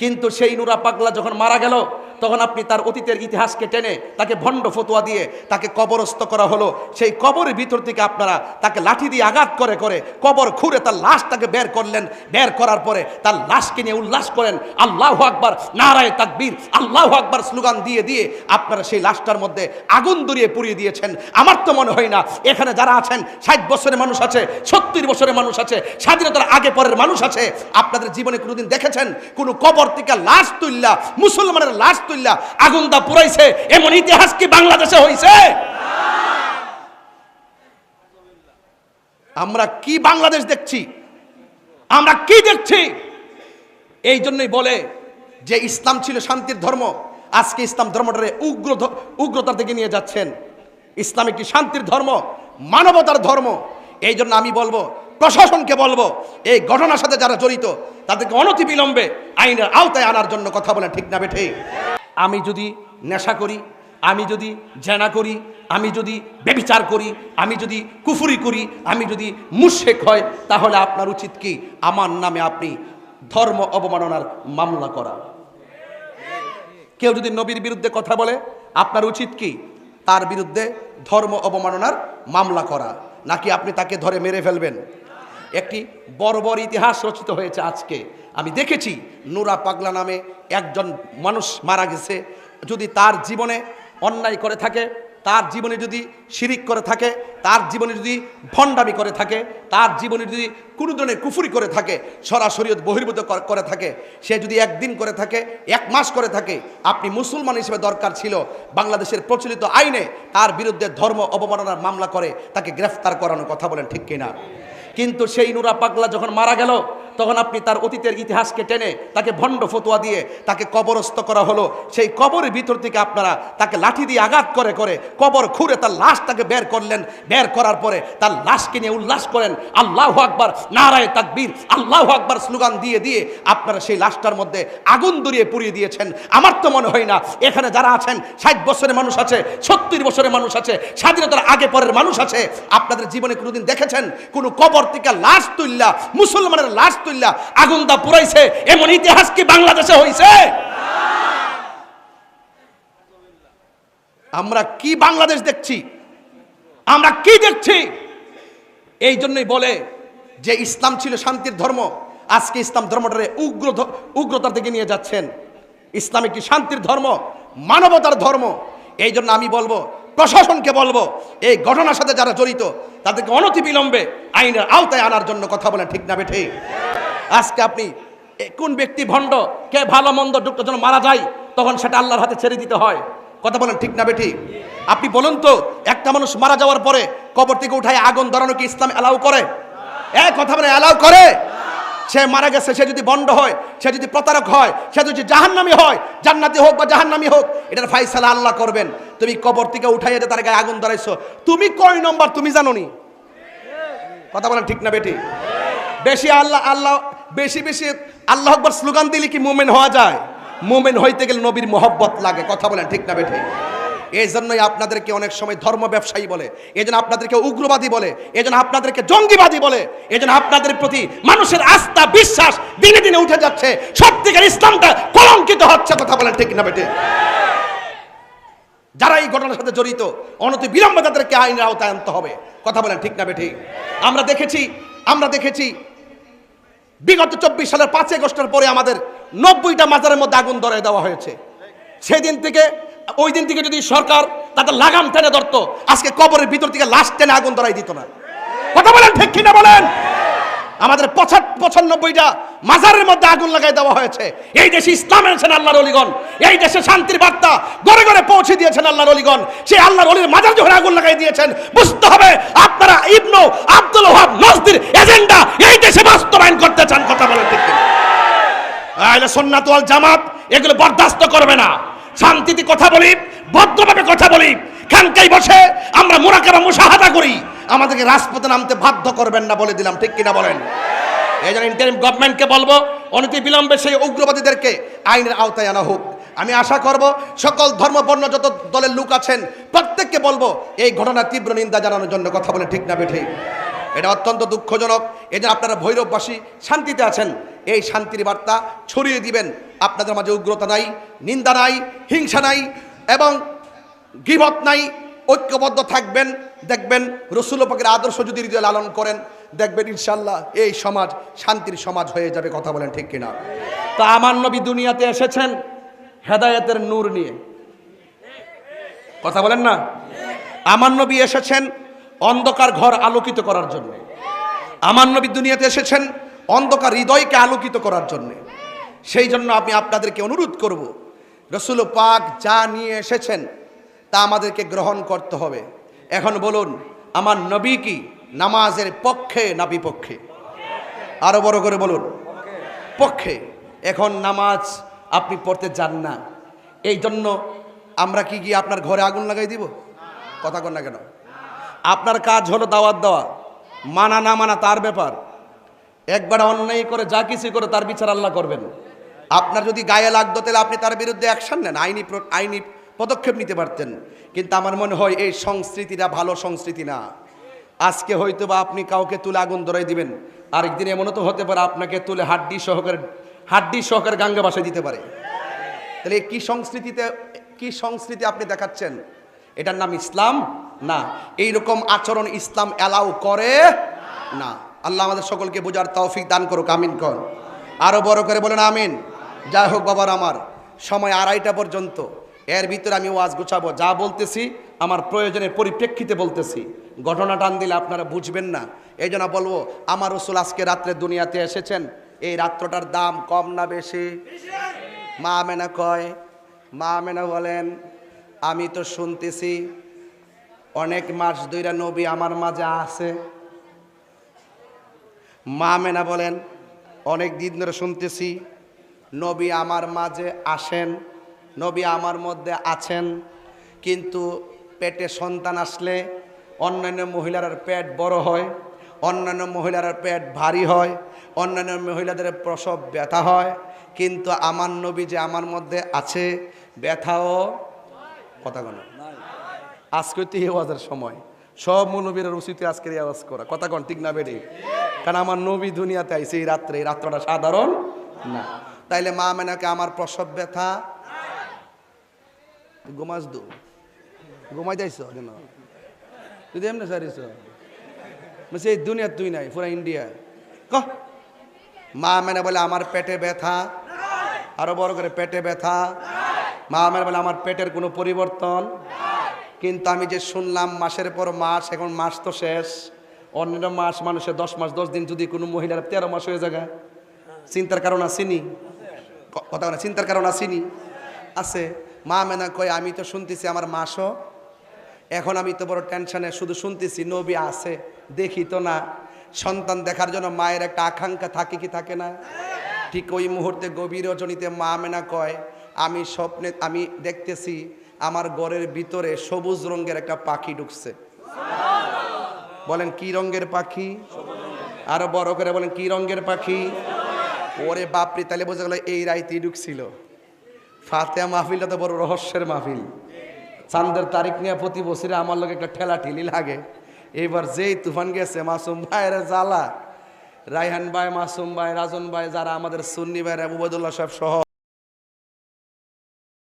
কিন্তু সেই নুরা পাগলা যখন মারা গেল তখন আপনি তার অতীতের ইতিহাসকে টেনে তাকে ভণ্ড ফতোয়া দিয়ে তাকে কবরস্থ করা হলো। সেই কবরের ভিতর থেকে আপনারা তাকে লাঠি দিয়ে আঘাত করে করে কবর খুঁড়ে তার লাশটাকে বের করলেন। বের করার পরে তার লাশকে নিয়ে উল্লাস করেন, আল্লাহু আকবার, নারায়ে তাকবীর, আল্লাহু আকবার স্লোগান দিয়ে দিয়ে আপনারা সেই লাশটার মধ্যে আগুন ধরিয়ে পুড়িয়ে দিয়েছেন। আমার তো মনে হয় না এখানে যারা আছেন 60 বছরের মানুষ আছে, 70 বছরের মানুষ আছে, স্বাধীনতার আগে পরের মানুষ আছে, আপনাদের জীবনে কোনোদিন দেখেছেন কোন কবর থেকে লাশ তুললা, মুসলমানের লাশ তুললা আগুন দা পুরাইছে? এমন ইতিহাস কি বাংলাদেশে হইছে? আমরা কি বাংলাদেশ দেখছি? আমরা কি দেখছি? এই জন্যই বলে যে ইসলাম ছিল শান্তির ধর্ম, আজকে ইসলাম ধর্মটারে উগ্রতার দিকে নিয়ে যাচ্ছেন। ইসলাম একটি শান্তির ধর্ম, মানবতার ধর্ম। এই জন্য আমি বলবো, প্রশাসনকে বলবো, এই ঘটনার সাথে যারা জড়িত তাদেরকে অনতিবিলম্বে আইনের আওতায় আনার জন্য কথা বলেন, ঠিক না বেঠে? আমি যদি নেশা করি, আমি যদি জেনা করি, আমি যদি ব্যভিচার করি, আমি যদি কুফরি করি, আমি যদি মুশরিক হয়, তাহলে আপনার উচিত কি আমার নামে আপনি ধর্ম অবমাননার মামলা করা? কেউ যদি নবীর বিরুদ্ধে কথা বলে আপনার উচিত কি তার বিরুদ্ধে ধর্ম অবমাননার মামলা করা, নাকি আপনি তাকে ধরে মেরে ফেলবেন? একটি বর্বর ইতিহাস রচিত হয়েছে আজকে। আমি দেখেছি নুরা পাগলা নামে একজন মানুষ মারা গেছে। যদি তার জীবনে অন্যায় করে থাকে, তার জীবনে যদি শিরিক করে থাকে, তার জীবনে যদি ভণ্ডামি করে থাকে, তার জীবনে যদি কোনো ধরনের কুফরি করে থাকে, সরাসরি বহির্ভূত করে থাকে, সে যদি একদিন করে থাকে, 1 মাস করে থাকে, আপনি মুসলমান হিসেবে দরকার ছিল বাংলাদেশের প্রচলিত আইনে তার বিরুদ্ধে ধর্ম অবমাননার মামলা করে তাকে গ্রেফতার করানোর কথা বলেন, ঠিক কিনা? কিন্তু সেই নুরা পাগলা যখন মারা গেল তখন আপনি তার অতীতের ইতিহাসকে টেনে তাকে ভণ্ড ফতোয়া দিয়ে তাকে কবরস্থ করা হলো। সেই কবরের ভিতর থেকে আপনারা তাকে লাঠি দিয়ে আঘাত করে করে কবর খুঁড়ে তার লাশটাকে বের করলেন। বের করার পরে তার লাশকে নিয়ে উল্লাস করেন, আল্লাহু আকবার, নারায়ে তাকবীর, আল্লাহু আকবার স্লোগান দিয়ে দিয়ে আপনারা সেই লাশটার মধ্যে আগুন ধরিয়ে পুড়িয়ে দিয়েছেন। আমার তো মনে হয় না এখানে যারা আছেন 60 বছরের মানুষ আছে, 70 বছরের মানুষ আছে, স্বাধীনতার আগে পরের মানুষ আছে, আপনাদের জীবনে কোনোদিন দেখেছেন কোন কবর থেকে লাশ তুললা, মুসলমানের লাশ তুললা আগুন দা পুরাইছে? এমন ইতিহাস কি বাংলাদেশে হইছে? আমরা কি বাংলাদেশ দেখছি? আমরা কি দেখছি? এই জন্যই বলে যে ইসলাম ছিল শান্তির ধর্ম, আজকে ইসলাম ধর্মটারে উগ্রতার দিকে নিয়ে যাচ্ছেন। ইসলাম একটি শান্তির ধর্ম, মানবতার ধর্ম। এই জন্য আমি বলবো, প্রশাসনকে বলবো, এই ঘটনার সাথে যারা জড়িত তাদেরকে অনতিবিলম্বে আইনের আওতায় আনার জন্য কথা বলেন, ঠিক না বেঠে? আজকে আপনি কোন ব্যক্তি ভণ্ড, কে ভালো মন্দ ডুক্ত যখন মারা যায় তখন সেটা আল্লাহর হাতে ছেড়ে দিতে হয়, কথা বলেন, ঠিক না বেঠি? আপনি বলুন তো, একটা মানুষ মারা যাওয়ার পরে কবর থেকে উঠায় আগুন ধরানো কি ইসলাম অ্যালাউ করে? কথা বলে অ্যালাউ করে? সে মারা গেছে, সে যদি ভণ্ড হয়, সে যদি প্রতারক হয়, সে যদি জাহান্নামী হয়, জান্নাতি হোক বা জাহান্নামী হোক, এটার ফায়সালা আল্লাহ করবেন। তুমি কবর থেকে উঠাইয়া যে তার গায়ে আগুন ধরাইছো, তুমি কয় নম্বর তুমি জানো নি? কথা বলেন, ঠিক না বেটি? বেশি বেশি আল্লাহ আকবার স্লোগান দিলে কি মুমিন হওয়া যায়? মুমিন হইতে গেলে নবীর মোহব্বত লাগে, কথা বলেন, ঠিক না বেটি? এই জন্যই আপনাদেরকে অনেক সময় ধর্ম ব্যবসায়ী বলে, এই জন্য আপনাদেরকে উগ্রবাদী বলে, এই জন্য আপনাদেরকে জঙ্গিবাদী বলে, এই জন্য আপনাদের প্রতি মানুষের আস্থা বিশ্বাস দিনে দিনে উঠে যাচ্ছে, সত্যিকার ইসলামটা কলঙ্কিত হচ্ছে, কথা বলেন, ঠিক না বেটি? যারা এই ঘটনার সাথে জড়িত অনতিবিলম্বে তাদেরকে আইনের আওতায় আনতে হবে, কথা বলেন, ঠিক না বেটি? আমরা দেখেছি বিগত 24 সালের 5 আগস্টের পরে আমাদের 90টা মাজারের মধ্যে আগুন ধরায় দেওয়া হয়েছে। সেদিন থেকে ওই দিন থেকে যদি সরকার তাদের লাগাম টেনে ধরতো, আজকে কবরের ভিতর থেকে লাশ টেনে আগুন ধরাই দিত না, কথা বলেন, ঠিক কিনা বলেন? আমাদের 95টা মাজারের মধ্যে আগুন লাগাই দেওয়া হয়েছে। এই দেশে ইসলাম এনেছেন আল্লাহর ওলিগণ, এই দেশে শান্তির বার্তা ঘরে ঘরে পৌঁছে দিয়েছেন আল্লাহর ওলিগণ। সেই আল্লাহর ওলির মাজার যখন আগুন লাগাই দিয়েছেন, বুঝতে হবে আপনারা ইবনু আব্দুল ওয়াহাব নজদির এজেন্ডা এই দেশে বাস্তবায়ন করতে চান, কথা বলেন, ঠিক কিনা? আহলে সুন্নাত ওয়াল জামাত এগুলো বরদাস্ত করবে না। শান্তিতে কথা বলি, ভদ্রভাবে কথা বলি, খানকায় বসে আমরা মুরাকাবা মুশাহাদা করি, আমাদেরকে রাজপথে নামতে বাধ্য করবেন না, বলে দিলাম, ঠিক কিনা বলেন? এই জন্য ইন্টারিম গভর্নমেন্টকে বলবো, অনতিবিলম্বে সেই উগ্রবাদীদেরকে আইনের আওতায় আনা হোক। আমি আশা করব সকল ধর্মবর্ণ যত দলের লোক আছেন প্রত্যেককে বলবো এই ঘটনার তীব্র নিন্দা জানানোর জন্য, কথা বলে, ঠিক না বেঠে? এটা অত্যন্ত দুঃখজনক। এই যে আপনারা ভৈরববাসী শান্তিতে আছেন, এই শান্তির বার্তা ছড়িয়ে দিবেন। আপনাদের মাঝে উগ্রতা নাই, নিন্দা নাই, হিংসা নাই এবং গীবত নাই। ঐক্যবদ্ধ থাকবেন, দেখবেন রসুল পাকের আদর্শ যদি হৃদয়ে লালন করেন, দেখবেন ইনশাল্লাহ এই সমাজ শান্তির সমাজ হয়ে যাবে। কথা বলেন ঠিক কিনা? তা আমার নবী দুনিয়াতে এসেছেন হেদায়েতের নূর নিয়ে। কথা বলেন না? আমার নবী এসেছেন অন্ধকার ঘর আলোকিত করার জন্য। আমার নবী দুনিয়াতে এসেছেন অন্ধকার হৃদয়কে আলোকিত করার জন্য। সেই জন্য আমি আপনাদেরকে অনুরোধ করব, রসুল পাক যা নিয়ে এসেছেন তা আমাদেরকে গ্রহণ করতে হবে। এখন বলুন, আমার নবী কি নামাজের পক্ষে না বিপক্ষে? আরো বড় করে বলুন, পক্ষে। এখন নামাজ আপনি পড়তে যান না, এই জন্য আমরা কি গিয়ে আপনার ঘরে আগুন লাগাই দিব? কথা কন না কেন? আপনার কাজ হলো দাওয়াত দেওয়া, মানা না মানা তার ব্যাপার। একবার অন্যায় করে যা কিছু করে তার বিচার আল্লাহ করবেন। আপনার যদি গায়ে লাগতো তাহলে আপনি তার বিরুদ্ধে অ্যাকশন নেন, আইনি পদক্ষেপ নিতে পারতেন। কিন্তু আমার মনে হয় এই সংস্কৃতিটা ভালো সংস্কৃতি না। আজকে হয়তো বা আপনি কাউকে তুলে আগুন ধরাই দিবেন, আরেকদিন এমনও তো হতে পারে আপনাকে তুলে হাড্ডি সহকারে গাঙ্গা বাসায় দিতে পারে। তাহলে কি সংস্কৃতি আপনি দেখাচ্ছেন? এটার নাম ইসলাম না। এইরকম আচরণ ইসলাম অ্যালাউ করে না। আল্লাহ আমাদের সকলকে বোঝার তৌফিক দান করুক। আমিন কর। আরো বড় করে বলেন আমিন। যাই হোক বাবার, আমার সময় 2:30টা পর্যন্ত, এর ভিতরে আমি ওয়াজ গুছাবো। যা বলতেছি আমার প্রয়োজনের পরিপ্রেক্ষিতে বলতেছি, ঘটনা টান দিলে আপনারা বুঝবেন না। এই জন্য বলবো, আমার রসুল আজকে রাত্রে দুনিয়াতে এসেছেন, এই রাত্রটার দাম কম না বেশি? মা আমেনা কয়, মা আমেনা বলেন, আমি তো শুনতেছি অনেক মাস ধইরা নবী আমার মাঝে আছে। মা আমেনা বলেন, অনেক দিন ধরে শুনতেছি নবী আমার মাঝে আসেন, নবী আমার মধ্যে আছেন, কিন্তু পেটে সন্তান আসলে অন্যান্য মহিলার পেট বড় হয়, অন্যান্য মহিলার পেট ভারী হয়, অন্যান্য মহিলাদের প্রসব ব্যথা হয়, কিন্তু আমার নবী যে আমার মধ্যে আছে, ব্যথাও কথা কন। আজকে তো এই আওয়াজের সময়, সব নবীর উচিত আজকের এই আওয়াজ করা। কথা কন ঠিক না বেড়ে? কারণ আমার নবী দুনিয়াতে আইছে এই রাত্রটা সাধারণ না। তাইলে মা মেনাকে আমার প্রসব ব্যথা ঘুমাই যাইছ কেন? তুই এমনি সারিস এই দুনিয়া তুই নাই, পুরা ইন্ডিয়া। মা মেনা বলে আমার পেটে ব্যথা, আরো বড় করে পেটে ব্যথা। মা মেনা বলে আমার পেটের কোনো পরিবর্তন। কিন্তু আমি যে শুনলাম মাসের পর মাস, এখন মাস তো শেষ। অন্যান্য মাস মানুষের 10 মাস 10 দিন, যদি কোনো মহিলার 13 মাস হয়ে যায়, চিন্তার কারণ আসেনি? কথা বলে চিন্তার কারণ আসেনি? আছে। মা মেনা কয়, আমি তো শুনতেছি আমার মাসও, এখন আমি তো বড় টেনশনে, শুধু শুনতেছি নবী আছে, দেখি তো না। সন্তান দেখার জন্য মায়ের একটা আকাঙ্ক্ষা থাকে কি থাকে না? ঠিক ওই মুহূর্তে গভীর রজনীতে মা মেনা কয়, আমি স্বপ্নে আমি দেখতেছি আমার ঘরের ভিতরে সবুজ রঙের একটা পাখি ঢুকছে। বলেন কি রঙের পাখি? আরো বড় করে বলেন কি রঙের পাখি? ওরে বাপরে, তাহলে বোঝা গেল এই রাইতেই ঢুকছিল। ফাতেহা মাহফিলটা তো বড় রহস্যের মাহফিল। চাঁদের তারিখ নিয়ে প্রতি বছরে আমার লোক একটা ঠেলা ঠেলি লাগে। এবার যেই তুফান গেছে, মাসুম ভাইয়ের জ্বালা, রায়হান ভাই, মাসুম ভাই, রাজন ভাই, যারা আমাদের সুন্নি ভাইরা, উবাইদুল্লাহ সাহেব সহ